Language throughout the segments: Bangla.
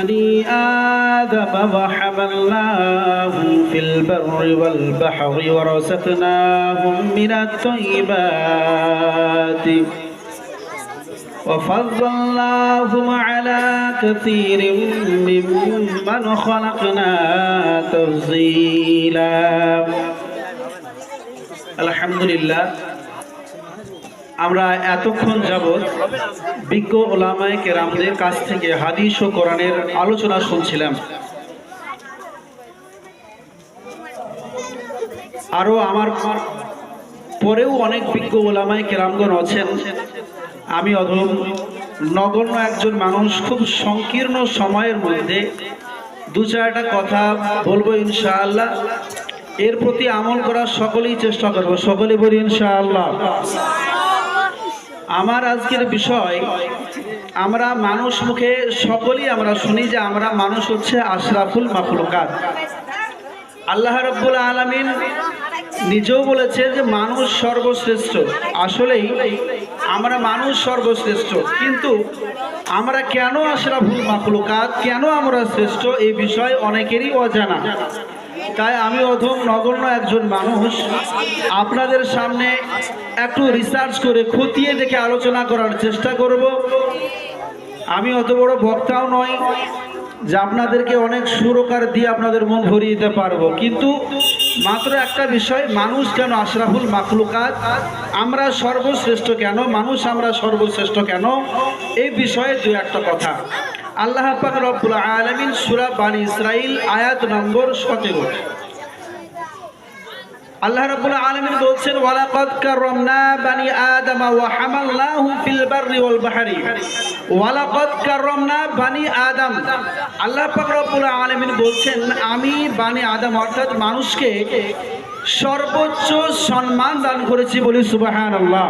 بني آدم وحملناهم في البر والبحر ورزقناهم من الطيبات وفضلناهم على كثير ممن خلقنا تفضيلا الحمد لله আমরা এতক্ষণ যাবত বিজ্ঞ ওলামায়ে কেরামদের কাছ থেকে হাদিস ও কোরআনের আলোচনা শুনছিলাম। আরো আমার পরেও অনেক বিজ্ঞ ওলামায়ে কেরামগণ আছেন। আমি অধম নগণ্য একজন মানুষ, খুব সংকীর্ণ সময়ের মধ্যে দু চারটা কথা বলবো ইনশাআল্লাহ। এর প্রতি আমল করার সকলেই চেষ্টা করব, সকলে বলি ইনশাআল্লাহ। আমার আজকের বিষয়, আমরা মানুষ মুখে সকলেই আমরা শুনি যে আমরা মানুষ হচ্ছে আশরাফুল মাখলুকাত। আল্লাহ রাব্বুল আলামিন নিজেও বলেছে যে মানুষ সর্বশ্রেষ্ঠ। আসলেই আমরা মানুষ সর্বশ্রেষ্ঠ, কিন্তু আমরা কেন আশরাফুল মাখলুকাত, কেন আমরা শ্রেষ্ঠ, এই বিষয় অনেকেরই অজানা। তাই আমি অধম নগণ্য একজন মানুষ আপনাদের সামনে একটু রিসার্চ করে খতিয়ে দেখে আলোচনা করার চেষ্টা করব। আমি অত বড় বক্তাও নয় যে আপনাদেরকে অনেক সুরকার দিয়ে আপনাদের মন ভরিয়ে দিতে পারবো, কিন্তু মাত্র একটা বিষয়, মানুষ কেন আশরাফুল মাখলুকাত, আমরা সর্বশ্রেষ্ঠ কেন, মানুষ আমরা সর্বশ্রেষ্ঠ কেন, এই বিষয়ে দু একটা কথা। আল্লাহ পাক রব্বুল আলামিন সূরা বানী ইসরাঈল আয়াত নম্বর 17 আল্লাহ রাব্বুল আলামিন বলছেন, ওয়ালাকাদ কাররামনা বানি আদম ওয়া হামালনাহুম ফিল বাররি ওয়াল বাহরি। ওয়ালাকাদ কাররামনা বানি আদম, আল্লাহ পাক রব্বুল আলামিন বলছেন আমি বানি আদম অর্থাৎ মানুষকে সর্বোচ্চ সম্মান দান করেছি, বলি সুবহানাল্লাহ।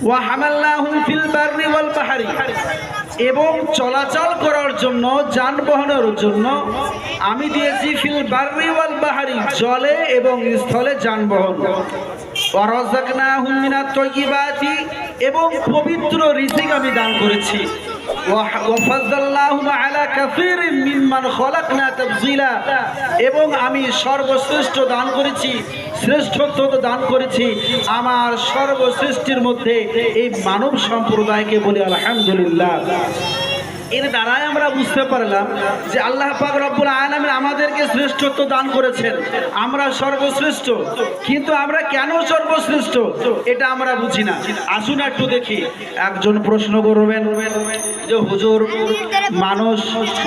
ওয়া হামালনাহুম ফিল বাররি ওয়াল বাহরি, এবং চলাচল করার জন্য, যানবাহনের জন্য আমি দিয়েছি ফিল বাররি ওয়াল বাহরি, জলে এবং স্থলে যানবাহন। ওয়া রাযাকনাহুম মিনাত তাইয়্যিবাতি, এবং পবিত্র রিজিক আমি দান করেছি। ওয়া ফাযযালনাহুম আলা কাসীরিন মিম্মান খালাকনা তাফযীলা, এবং আমি সর্বশ্রেষ্ঠ দান করেছি, শ্রেষ্ঠত্ব দান করেছি আমার সর্বশ্রেষ্ঠের মধ্যে এই মানব সম্প্রদায়কে, বলি আলহামদুলিল্লাহ। এর দ্বারাই আমরা বুঝতে পারলাম যে আল্লাহ পাক রব্বুল আলামিন আমাদেরকে শ্রেষ্ঠত্ব দান করেছেন, আমরা সর্বশ্রেষ্ঠ। কিন্তু আমরা কেন সর্বশ্রেষ্ঠ এটা আমরা বুঝি না। আসুন একটু দেখি। একজন প্রশ্ন করবেন যে হুজুর,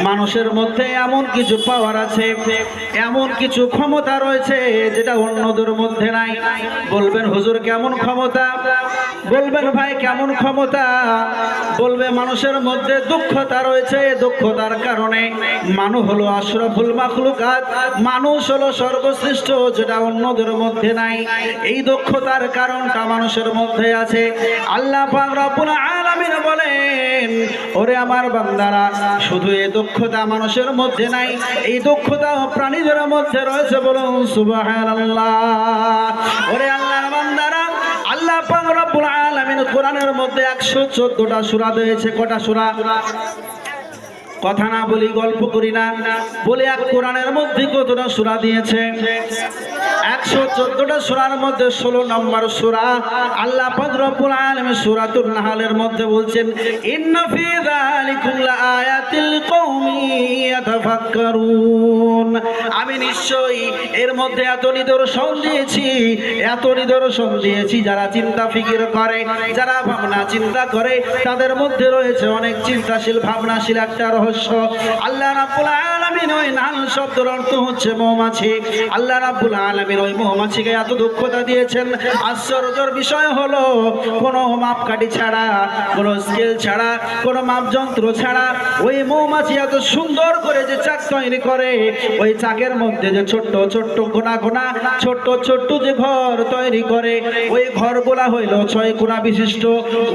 মানুষের মধ্যে এমন কিছু পাওয়ার আছে, এমন কিছু ক্ষমতা রয়েছে যেটা অন্যদের মধ্যে নাই। বলবেন হুজুর কেমন ক্ষমতা? বলবেন ভাই কেমন ক্ষমতা? বলবে মানুষের মধ্যে দক্ষতা রয়েছে, দক্ষতার কারণে মানুষ হলো আশরাফুল মাখলুকাত, মানুষ হলো সর্বশ্রেষ্ঠ, যেটা অন্যদের মধ্যে নাই। এই দক্ষতার কারণটা মানুষের মধ্যে আছে। আল্লাহ পাক রব্বুল আলামিন বলেন, ওরে আমার বান্দারা, শুধু এই দক্ষতা মানুষের মধ্যে নাই, এই দক্ষতা প্রাণীদের মধ্যে রয়েছে, বলুন সুবহানাল্লাহ। ওরে আল্লাহর বান্দারা, আল্লাহ পাক রব্বুল আলামিন কোরআনের মধ্যে 114টা সূরা দিয়েছে। কটা সূরা? কথা না বলি, গল্প করি না, বলে এক কোরআনের মধ্যে কতটা সূরা দিয়েছে? 114টা সূরার মধ্যে 16 নম্বর সূরা আল্লাহ পাক রব্বুল আলামিন সূরাতুন নাহলের মধ্যে বলছেন, ইন্না ফি যালিকুম লাআয়াতিল লিকাওমি ইয়াতাফাক্কারুন। আমি নিশ্চয়ই এর মধ্যে এত নিদর্শন দিয়েছি যারা চিন্তা ফিকির করে, যারা ভাবনা চিন্তা করে, তাদের মধ্যে রয়েছে অনেক চিন্তাশীল, ভাবনাশীল একটা রহস্য। আল্লাহ রাব্বুল আলামিন ওই নাহল শব্দের অর্থ হচ্ছে মৌমাছি। আল্লাহ রাব্বুল আলামিন ওই মৌমাছিকে এত দক্ষতা দিয়েছেন। আশ্চর্যের বিষয় হলো, কোনো মাপকাঠি ছাড়া, কোনো স্কেল ছাড়া, কোনো মাপযন্ত্র ছাড়া ওই মৌমাছি এত সুন্দর করে যে চাক তৈরি করে, ওই চাকের মধ্যে যে ছোট্ট ছোট্ট গোনা গোনা ছোট্ট ছোট্ট যে ঘর তৈরি তৈরি করে। ওই ঘরগুলা হইল 6 কোণা বিশিষ্ট।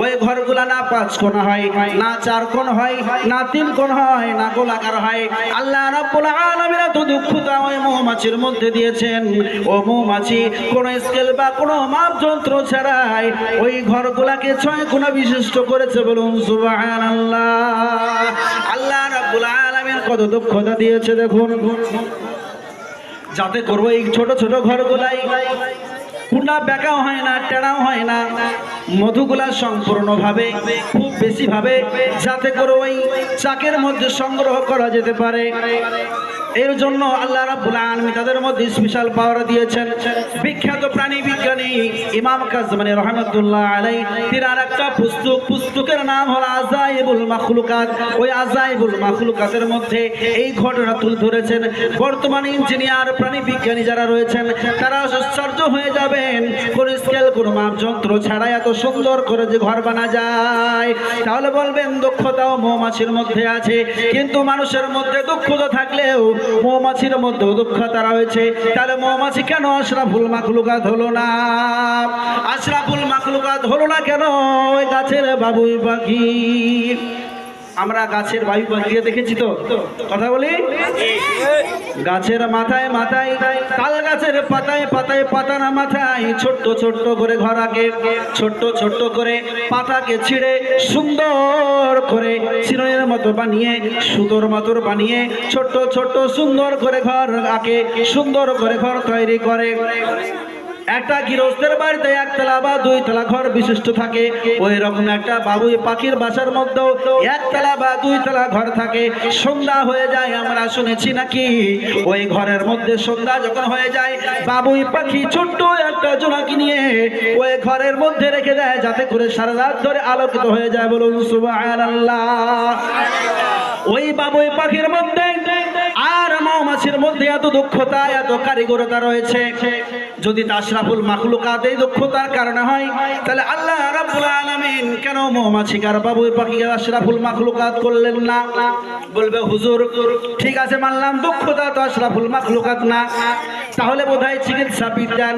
ওই ঘরগুলা না 5 কোণা হয়, না 4 কোণ হয়, না 3 কোণ হয়, না গোলাকার হয়। আল্লাহ রাব্বুল আলামিন এত দুঃখতা ওই মৌমাছির মধ্যে দিয়েছেন। ও মৌমাছি কোন স্কেল বা কোন মাপ যন্ত্র ছাড়াই ওই ঘরগুলাকে 6 কোণা বিশিষ্ট করেছে। বলুন সুবহানাল্লাহ। আল্লাহ রাব্বুল আলামিন কত দক্ষতা দিয়েছে দেখুন, যাতে করবো এই ছোট ছোট ঘরগুলাই কোনটা বেঁকাও হয় না, টেড়াও হয় না, মধুগুলা সম্পূর্ণভাবে খুব বেশি ভাবে যাতে করে ওই চাকের মধ্যে সংগ্রহ করা যেতে পারে। এর জন্য আল্লাহ রাব্বুল আলামিন তাদের মধ্যে স্পেশাল পাওয়ার দিয়েছেন। বিখ্যাত প্রাণী বিজ্ঞানী ইমাম কাজমানি রাহমাতুল্লাহ আলাইহি তিনার একটা পুস্তকের নাম হলো আজাইবুল মাখলুকাত। ওই আজাইবুল মাখলুকাতের মধ্যে এই ঘটনা তুলে ধরেছেন। বর্তমানে ইঞ্জিনিয়ার প্রাণী বিজ্ঞানী যারা রয়েছেন তারা আশ্চর্য হয়ে যাবেন, কোন স্কেল কোন মাপ যন্ত্র ছাড়া এত সুন্দর করে যে ঘর বানা যায়। তাহলে বলবেন দক্ষতাও মৌমাছির মধ্যে আছে, কিন্তু মানুষের মধ্যে দক্ষতা থাকলেও মৌমাছির মধ্যে দক্ষতা রয়েছে। তাহলে মৌমাছি কেন আশরাফুল মাখলুকাত হলো না? আশরাফুল মাখলুকাত হলো না কেন? ওই গাছের বাবুই পাখি, আমরা গাছের বাবুই পাখিকে দেখেছি তো, কথা বলি, গাছের মাথায় মাথায়, তাল গাছের পাতায় পাতায়, পাতা না মাথায় ছোট্ট ছোট্ট করে ঘর আঁকে, ছোট্ট ছোট্ট করে পাতাকে ছিঁড়ে সুন্দর করে চিরুনির মতো বানিয়ে, সুতোর মতো বানিয়ে ছোট্ট ছোট্ট সুন্দর করে ঘর আঁকে, সুন্দর করে ঘর তৈরি করে। একটা গৃহস্থের বাড়িতে 1 তলা বা 2 তলা ঘর বিশিষ্ট থাকে, ওই রকম একটা বাবুই পাখির বাসার মধ্যেও 1 তলা বা 2 তলা ঘর থাকে। সন্ধ্যা হয়ে যায়, আমরা শুনেছি নাকি ওই ঘরের মধ্যে সন্ধ্যা যখন হয়ে যায় বাবুই পাখি ছোট্ট একটা জোনাকি নিয়ে ওই ঘরের মধ্যে রেখে দেয়, যাতে করে সারা রাত ধরে আলোকিত হয়ে যায়। বলুন সুবহানাল্লাহ। ওই বাবুই পাখির মধ্যে আর মৌমাছির মধ্যে এত দক্ষতা, এত কারিগরতা রয়েছে। যদি আশরাফুল মাখলুকাত এই দক্ষতার কারণে হয়, তাহলে আল্লাহ রাব্বুল আলামিন কেন মৌমাছিকে আর বাবুই পাখিকে আশরাফুল মাখলুকাত করলেন না? বলবে হুজুর ঠিক আছে মানলাম দক্ষতা তো আশরাফুল মাখলুকাত না, তাহলে বোধহয় চিকিৎসা বিজ্ঞান,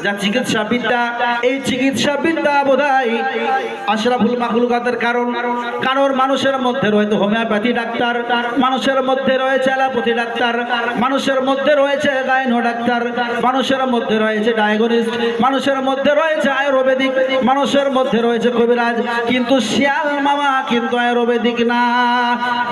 যা চিকিৎসা বিদ্যা, এই চিকিৎসা বিদ্যা বোধহয় আশরাফুল মাখলুকাতের কারণ। কারণ মানুষের মধ্যে রয়েছে হোমিওপ্যাথি ডাক্তার, মানুষের মধ্যে রয়েছে অ্যালোপ্যাথি ডাক্তার, মানুষের মধ্যে রয়েছে গাইনো ডাক্তার, মানুষের মধ্যে রয়েছে ডায়াগনিস্ট, মানুষের মধ্যে রয়েছে আয়ুর্বেদিক, মানুষের মধ্যে রয়েছে কবিরাজ, কিন্তু শিয়াল মামা কিন্তু আয়ুর্বেদিক না।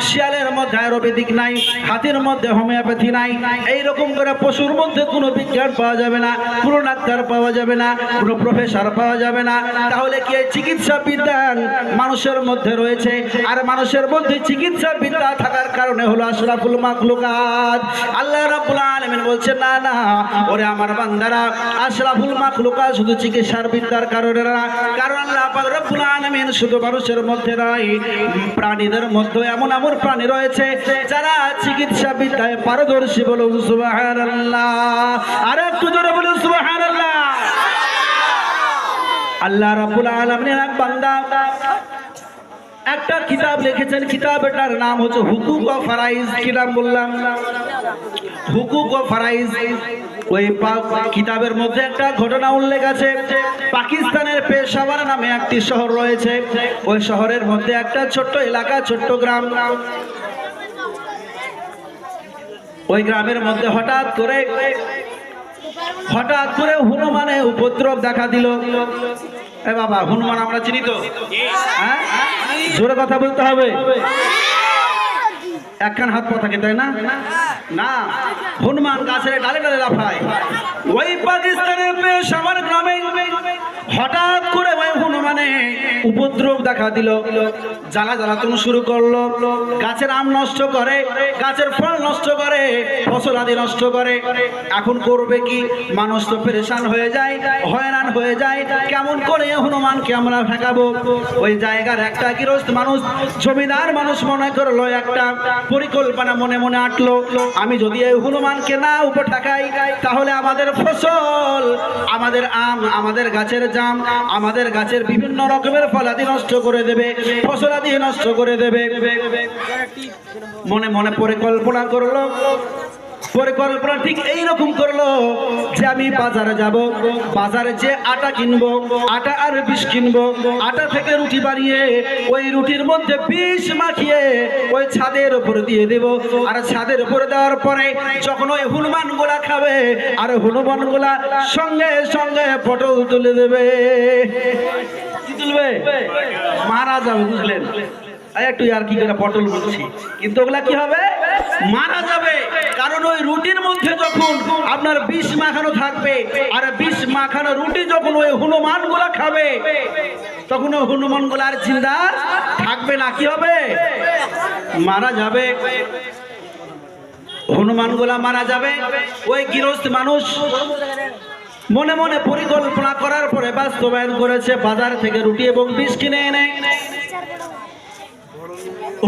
শিয়ালের মধ্যে আয়ুর্বেদিক নাই, হাতির মধ্যে হোমিওপ্যাথি নাই। এইরকম করে পশুর মধ্যে কোনো বিজ্ঞান পাওয়া যাবে না, কোনো ডাক্তার পাওয়া যাবে না, কোনো প্রফেসর পাওয়া যাবে না। তাহলে কি চিকিৎসা বিজ্ঞান মানুষের মধ্যে রয়েছে, আর মানুষের মধ্যে চিকিৎসা বিদ্যা থাকার কারণে হলো আশরাফুল মাখলুকাত। আল্লাহ রাব্বুল আলামিন বলছেন না না ওরে আমার বান্দারা, আশরাফুল মাখলুকাত শুধু চিকিৎসার বিদ্যার কারণে না, কারণ আল্লাহ পাক রব্বুল আলামিন শুধু মানুষের মধ্যে নয়, প্রাণীদের মধ্যে এমন এমন প্রাণী রয়েছে যারা চিকিৎসা বিদ্যায় পারদর্শী। বলুন সুবহানাল্লাহ। আর একটু জোরে বলুন সুবহানাল্লাহ। আল্লাহ রাব্বুল আলামিনের এক বান্দা একটা কিতাব লিখেছেন, কিতাবটার নাম হচ্ছে হুকুক ও ফারাইজ। কি নাম বললাম? হুকুক ও ফারাইজ। ওই কিতাবের মধ্যে একটা ঘটনা উল্লেখ আছে। পাকিস্তানের পেশাওয়ার নামে একটি শহর রয়েছে, ওই শহরের মধ্যে একটা ছোট্ট এলাকা, ছোট্ট গ্রাম। ওই গ্রামের মধ্যে হঠাৎ করে হনুমানে উপদ্রব দেখা দিল। এ বাবা, হনুমান আমরা চিনি তো, হ্যাঁ? জোরে কথা বলতে হবে। একখান হাত পা থাকে, তাই না? না, হনুমান গাছের ডালে ডালে লাফায়। ওই পাকিস্তানের পেশাওয়ার গ্রামে হঠাৎ করে ওই হনুমানে উপদ্রব দেখা দিল, জ্বালাতন শুরু করলো। গাছের আম নষ্ট করে, গাছের ফল নষ্ট করে, ফসল আদি নষ্ট করে। এখন করবে কি? মানুষ তো পেরেশান হয়ে যায়, হয়রান হয়ে যায়, কেমন করে হনুমানকে আমরা ঠেকাবো? ওই জায়গার একটা গৃহস্থ মানুষ, জমিদার মানুষ মনে করলো, একটা পরিকল্পনা মনে মনে আটলো, আমি যদি এই হনুমানকে না উপর ঠেকাই, তাহলে আমাদের ফসল, আমাদের আম, আমাদের গাছের জাম, আমাদের গাছের বিভিন্ন রকমের ফল আদি নষ্ট করে দেবে, ফসল আদি নষ্ট করে দেবে। মনে মনে পরিকল্পনা করলো। পরিকল্পনা ঠিক এইরকম করলো যে আমি বাজারে যাব, বাজারে যে আটা কিনবো, আটা আর বিষ কিনবো, আটা থেকে রুটি বানিয়ে ওই রুটির মধ্যে বিষ মাখিয়ে ওই ছাদের উপরে দিয়ে দেব। আর ছাদের উপরে দেওয়ার পরে যখন ওই হনুমান গুলা খাবে আর হনুমান গুলা সঙ্গে সঙ্গে পটল তুলে দেবে। কি তুলবে? মারা যাবে, বুঝলেন? একটু আর কি করে পটল বলছি, কিন্তু ওগুলা কি হবে? মারা যাবে। কারণ ওই রুটির মধ্যে যখন আপনার বিষ মাখানো থাকবে আর বিষ মাখানো রুটি যখন ওই হনুমান গুলা খাবে তখন ওই হনুমান গুলা আর জিন্দা থাকবে না, কি হবে? মারা যাবে। হনুমান গুলা মারা যাবে। ওই গৃহস্থ মানুষ মনে মনে পরিকল্পনা করার পরে বাস্তবায়ন করেছে, বাজার থেকে রুটি এবং বিষ কিনে এনে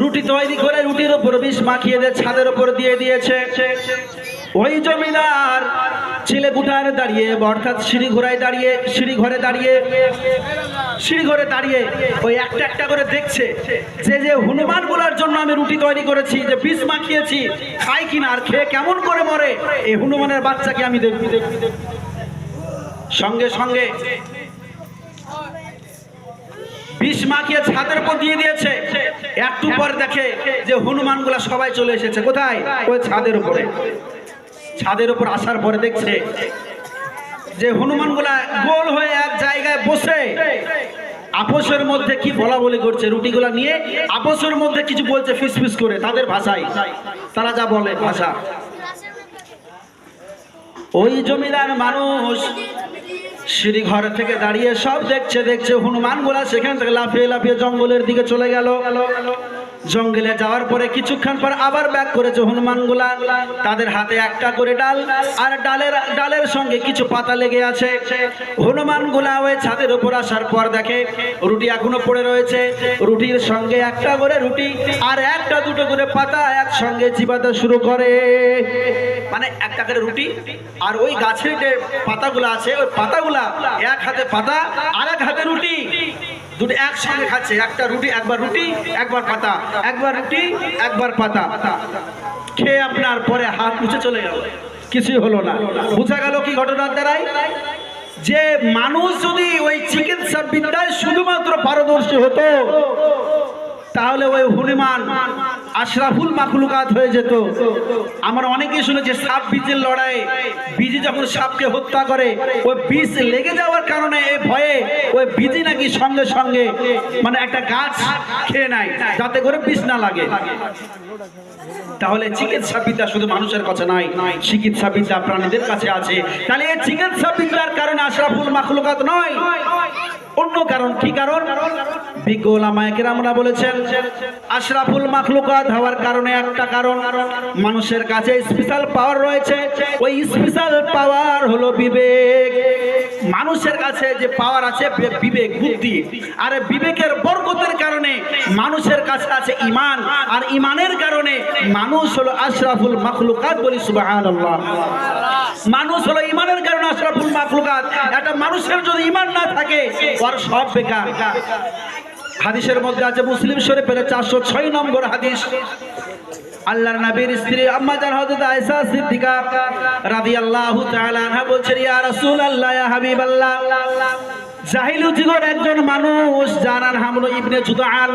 রুটি তৈরি করে রুটির উপর বিষ মাখিয়ে দিয়ে ছাদের উপর দিয়ে দিয়েছে। ওই জমিদার ছেলে গুটার দাঁড়িয়ে, অর্থাৎ সিঁড়ি ঘরে দাঁড়িয়ে ওই একটা একটা করে দেখছে যে যে হনুমান গুলার জন্য আমি রুটি তৈরি করেছি, যে বিষ মাখিয়েছি, খাই কিনা আর খেয়ে কেমন করে মরে, এই হনুমানের বাচ্চাকে আমি দেখবি। সঙ্গে সঙ্গে বিষ মাখিয়ে ছাদের উপর দিয়ে দিয়েছে। একটু পর দেখে যে হনুমান গুলা সবাই চলে এসেছে। কোথায়? ওই ছাদের উপরে। ছাদের উপর আসার পরে দেখছে যে হনুমান গুলা গোল হয়ে এক জায়গায় বসে আপসের মধ্যে কি বলা বলি করছে। রুটিগুলা নিয়ে আপসের মধ্যে কিছু বলছে ফিস ফিস করে, তাদের ভাষায়, তারা যা বলে ভাষা। ওই জমিদার মানুষ সিঁড়ি ঘর থেকে দাঁড়িয়ে সব দেখছে হনুমান গুলা সেখান থেকে লাফিয়ে লাফিয়ে জঙ্গলের দিকে চলে গেল। জঙ্গলে যাওয়ার পরে কিছুক্ষণ পর আবার ব্যাক করেছে হনুমান গুলা। তাদের হাতে একটা করে ডাল আর ডালের সঙ্গে কিছু পাতা লেগে আছে। হনুমান গুলা ওই ছাদের উপর আসার পর দেখে রুটি এখনো পড়ে রয়েছে। রুটির সঙ্গে একটা করে রুটি আর একটা দুটো করে পাতা একসঙ্গে চিবাতে শুরু করে। মানে একটা করে রুটি আর ওই গাছের যে পাতাগুলো আছে ওই পাতাগুলা, এক হাতে পাতা আর এক হাতে রুটি, দুটো একসঙ্গে খাচ্ছে। একটা রুটি, একবার রুটি একবার পাতা, একবার রুটি একবার পাতা। খেয়ে আপনার পরে হাত মুছে চলে গেল, কিছুই হলো না। বোঝা গেল কি ঘটনার দ্বারাই? যে মানুষ যদি ওই চিকিৎসা বিদ্যায় শুধুমাত্র পারদর্শী হতো তাহলে ওই হনুমান আশরাফুল মাখলুকাত হয়ে যেত। আমরা অনেকেই শুনেছি সাপ বীজের লড়াই, বীজি যখন সাপকে হত্যা করে ওই বিষ লেগে যাওয়ার কারণে এই ভয়ে ওই বীজি নাকি সঙ্গে সঙ্গে মানে একটা গাছ খেয়ে নেয় যাতে করে বিষ না লাগে। তাহলে চিকিৎসা বিদ্যা শুধু মানুষের কাছে নাই, চিকিৎসা বিদ্যা প্রাণীদের কাছে আছে। তাহলে এই চিকিৎসা বিদ্যার কারণে আশরাফুল মাখলুকাত নয়, অন্য কারণ। কি কারণ? বিজ্ঞ ওলামায়ে কেরামরা বলেছেন আশরাফুল মাখলুকাত হওয়ার কারণে একটা কারণ, মানুষের কাছে স্পেশাল পাওয়ার রয়েছে। ওই স্পেশাল পাওয়ার হলো বিবেক। মানুষের কাছে যে পাওয়ার আছে বিবেক, বুদ্ধি, আর বিবেকের বরকতের কারণে মানুষের কাছে আছে ঈমান, আর ঈমানের কারণে মানুষ হলো আশরাফুল মাখলুকাত। বলি সুবহানাল্লাহ। মানুষ হলো ঈমানের কারণে আশরাফুল মাখলুকাত। একটা মানুষের যদি ঈমান না থাকে ওর সব বেকার। হাদিসের মধ্যে আছে মুসলিম শরীফের 406 নম্বর হাদিস, আল্লাহর নবীর স্ত্রী আম্মা জান হযরত আয়েশা সিদ্দিকা রাদিয়াল্লাহু তাআলা আনহা বলছেন, ইয়া রাসূলুল্লাহ, ইয়া হাবিবাল্লাহ, জাহিলু যুগের একজন মানুষ যার নাম হলো ইবনে জুদআন।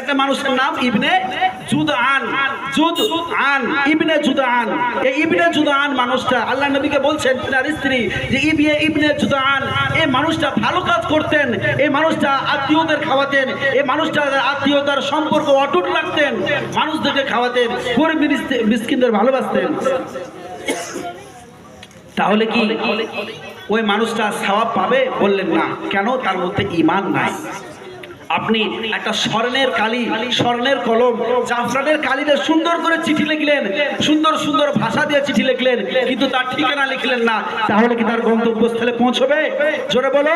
একটা মানুষের নাম ইবনে জুদআন, ইবনে জুদআন। এই ইবনে জুদআন মানুষটা আল্লাহর নবীকে বলছেন তার স্ত্রী যে ইবনে জুদআন, এই মানুষটা ভালো কাজ করতেন, এই মানুষটা আত্মীয়দের খাওয়াতেন, এই মানুষটা আত্মীয়তার সম্পর্ক অটুট রাখতেন, মানুষদেরকে খাওয়াতেন, গরিব মিসকিনদের ভালোবাসতেন। তাহলে কি ওই মানুষটা সওয়াব পাবে? বললেন না। কেন? তার মধ্যে ঈমান নাই। আপনি একটা স্বর্ণের কালি, স্বর্ণের কলম, জাফরানের কালিতে সুন্দর করে চিঠি লিখলেন, সুন্দর সুন্দর ভাষা দিয়ে চিঠি লিখলেন, কিন্তু তার ঠিকানা লিখলেন না, তাহলে কি তার গন্তব্যস্থলে পৌঁছবে? জোরে বলো।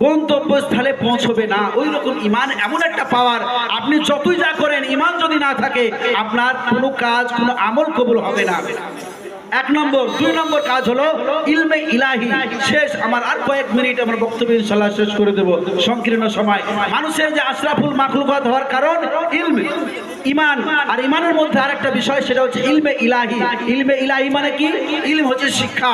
গন্তব্যস্থলে পৌঁছবে না। ওই রকম ঈমান এমন একটা পাওয়ার, আপনি যতই যা করেন ঈমান যদি না থাকে আপনার কোনো কাজ, কোনো আমল কবুল হবে না। এক নম্বর। দুই নম্বর কাজ হলো ইলমে ইলাহি। শেষ, আমার আর কয়েক মিনিট আমার বক্তব্য ইনশাআল্লাহ শেষ করে দেব, সংকীর্ণ সময়। মানুষের যে আশরাফুল মাখলুকাত হওয়ার কারণ ইলম। ইমান। আর ইমানের মধ্যে আরেকটা বিষয়, সেটা হচ্ছে ইলমে ইলাহি। ইলমে ইলাহি মানে কি? ইলম হচ্ছে শিক্ষা।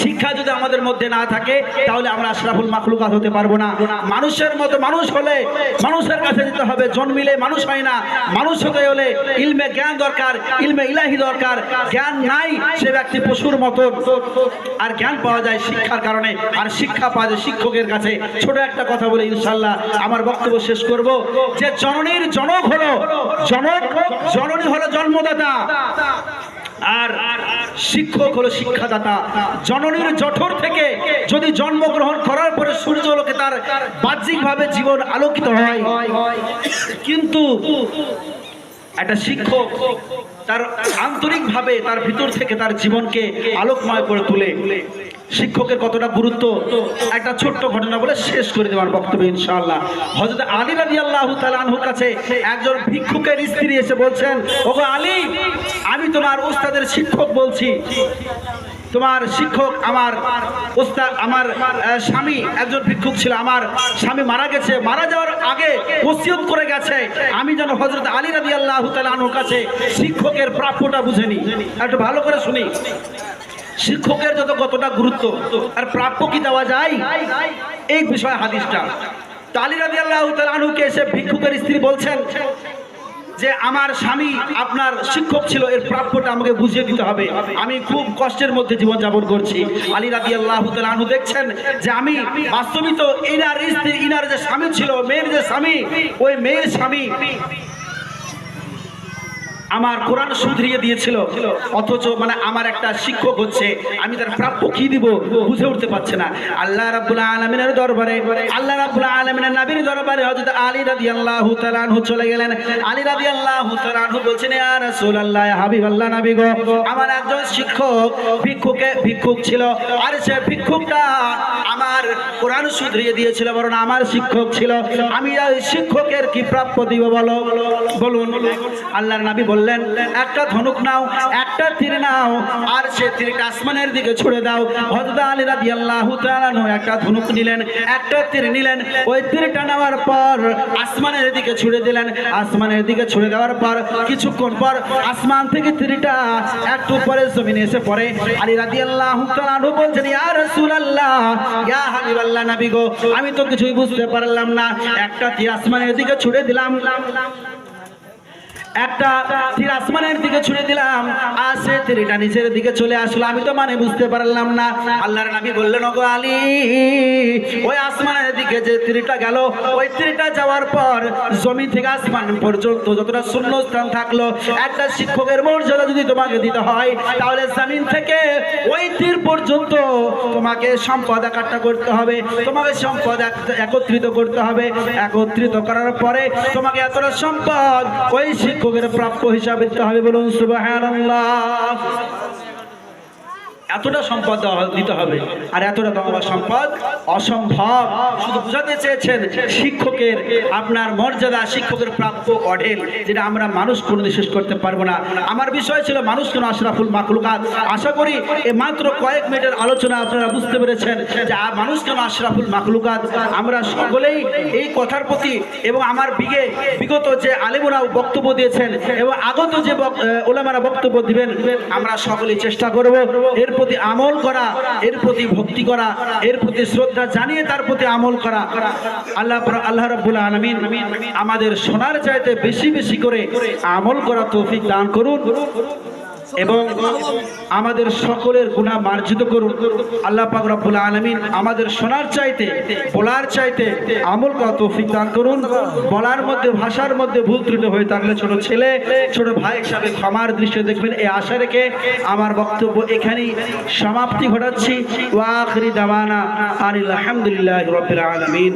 শিক্ষা যদি আমাদের মধ্যে না থাকে তাহলে আমরা আশরাফুল মাখলুকাত হতে পারবো না। মানুষের মতো মানুষ হলে মানুষের কাছে যেতে হবে, জন্মিলে মানুষ হয় না। মানুষ হতে হলে ইলমে জ্ঞান দরকার, ইলমে ইলাহি দরকার। জ্ঞান নাই সে ব্যক্তি পশুর মতো। আর জ্ঞান পাওয়া যায় শিক্ষার কারণে, আর শিক্ষা পাওয়া যায় শিক্ষকের কাছে। ছোট একটা কথা বলে ইনশাআল্লাহ আমার বক্তব্য শেষ করব, যে জননীর জনক হলো জননী হলো জন্মদাতা, আর শিক্ষক হলো শিক্ষাদাতা। জননীর জঠর থেকে যদি জন্মগ্রহণ করার পরে সূর্যলোকে তার বাহ্যিকভাবে জীবন আলোকিত হয়, কিন্তু একটা শিক্ষক তার আন্তরিকভাবে তার ভিতর থেকে তার জীবনকে আলোকময় করে তোলে। শিক্ষকের কতটা গুরুত্ব একটা ছোট্ট ঘটনা বলে শেষ করে দেওয়ার বক্তব্য ইনশাআল্লাহ। হযরত আলী রাদিয়াল্লাহু তাআলা আনহুর কাছে একজন ভিক্ষুকের স্ত্রী এসে বলছেন, ওগো আলী, আমি তোমার উস্তাদের শিক্ষক বলছি। তোমার শিক্ষক আমার উস্তাদ, আমার স্বামী একজন ভিক্ষুক ছিল, আমার স্বামী মারা গেছে, মারা যাওয়ার আগে ওসিয়ত করে গেছে আমি যেন হযরত আলী রাদিয়াল্লাহু তাআলা আনহুর কাছে শিক্ষকের প্রাপ্যটা বুঝে নিই। একটু ভালো করে শুনি, শিক্ষকের যত কতটা গুরুত্ব আর প্রাপ্য কি দেওয়া যায়, এই বিষয়ে হাদিসটা। তো আলী রাদিয়াল্লাহু তাআলা আনহুকে এসে ভিক্ষুকের স্ত্রী বলছেন যে আমার স্বামী আপনার শিক্ষক ছিল, এর প্রাপ্যটা আমাকে বুঝিয়ে দিতে হবে, আমি খুব কষ্টের মধ্যে জীবন যাপন করছি। আলী রাদিয়াল্লাহু তাআলা আনহু দেখছেন যে আমি বাস্তবিত ইনার স্ত্রী, ইনার যে স্বামী ছিল, মেয়ের যে স্বামী, ওই মেয়ের স্বামী আমার কোরআন শুধরিয়ে দিয়েছিল, অথচ মানে আমার একটা শিক্ষক হচ্ছে, আমি তার প্রাপ্য কি দিব বুঝে উঠতে পারছে না। আল্লাহ রাব্বুল আলামিনের দরবারে, আল্লাহ রাব্বুল আলামিনের নবীর দরবারে হযরত আলী রাদিয়াল্লাহু তাআলা আনহু চলে গেলেন। আলী রাদিয়াল্লাহু তাআলা আনহু বলছেন, ইয়া রাসূলুল্লাহ, ইয়া হাবিবাল্লাহ, নবী গো, আমার একজন শিক্ষক ভিক্ষুক ছিল, আর সে ভিক্ষুকটা আমার কোরআন শুধরিয়ে দিয়েছিল, বরং আমার শিক্ষক ছিল, আমি ওই শিক্ষকের কি প্রাপ্য দিব বলুন। আল্লাহর নবী বললেন, একটা ধনুক নাও, একটা তীর নাও, আর সে তীরটা আসমানের দিকে ছুড়ে দাও। হযরত আলী রাদিয়াল্লাহু তাআলা আনহু একটা ধনুক নিলেন, একটা তীর নিলেন, ওই তীরটা নেওয়ার পর আসমানের দিকে ছুড়ে দিলেন। আসমানের দিকে ছুড়ে দেওয়ার পর কিছুক্ষণ পর আসমান থেকে তীরটা একটু পরে জমিনে এসে পড়ে। আলী রাদিয়াল্লাহু তাআলা আনহু বলছেন, ইয়া রাসূলুল্লাহ, ইয়া হাবিবাল্লাহ, নবী গো, আমি তো কিছুই বুঝতে পারলাম না, একটা তীর আসমানের দিকে ছুড়ে দিলাম, একটা তীর আসমানের দিকে ছুড়ে দিলাম, আর সে তীরটা নিচের দিকে চলে আসলো, আমি তো মানে বুঝতে পারলাম না। আল্লাহর নবী বললেন, ওগো আলী, ওই আসমানের দিকে যে তীরটা গেল, ওই তীরটা যাওয়ার পর জমি থেকে আসমান পর্যন্ত যতটা শূন্য স্থান থাকলো, একটা শিক্ষকের মর্যাদা যদি তোমাকে দিতে হয়, তাহলে জমিন থেকে ওই তীর পর্যন্ত তোমাকে সম্পদ একাট্টা করতে হবে, তোমাকে সম্পদ একত্রিত করতে হবে। একত্রিত করার পরে তোমাকে এতটা সম্পদ ওই শিক্ষকের প্রাপ্য হিসাবে দিতে হবে। বলুন সুবহানাল্লাহ। এতটা সম্পদ দিতে হবে, আর এতটা দেওয়া সম্পদ অসম্ভব। শুধু বোঝাতে চেয়েছেন শিক্ষকের আপনার মর্যাদা, শিক্ষকের প্রাপ্য অঢেল, যেটা আমরা মানুষ কোনোদিন শেষ করতে পারবো না। আমার বিষয় ছিল মানুষ কেন আশরাফুল মাখলুকাত। আশা করি এই মাত্র কয়েক মিনিটের আলোচনা আপনারা বুঝতে পেরেছেন যে মানুষ কেন আশরাফুল মাখলুকাত। আমরা সকলেই এই কথার প্রতি, এবং আমার বিগত যে আলেমরাও বক্তব্য দিয়েছেন এবং আগত যে ওলামারা বক্তব্য দিবেন, আমরা সকলেই চেষ্টা করব এর প্রতি আমল করা, এর প্রতি ভক্তি করা, এর প্রতি শ্রদ্ধা জানিয়ে তার প্রতি আমল করা। আল্লাহ রাব্বুল আলামিন আমাদের শোনার চাইতে বেশি বেশি করে আমল করা তৌফিক দান করুন এবং আমাদের সকলের গুনাহ মার্জিত করুন। আল্লাহ পাক রব্বুল আলামিন আমাদের শোনার চাইতে, বলার চাইতে আমল করা তৌফিক দান করুন। বলার মধ্যে, ভাষার মধ্যে ভুল ত্রুটি হয়ে থাকলে ছোট ছেলে, ছোট ভাই হিসাবে ক্ষমার দৃষ্টিতে দেখবেন, এই আশা রেখে আমার বক্তব্য এখানেই সমাপ্তি ঘটাচ্ছি। ওয়া আখিরি দাওয়ানা আলহামদুলিল্লাহি রাব্বিল আলামিন।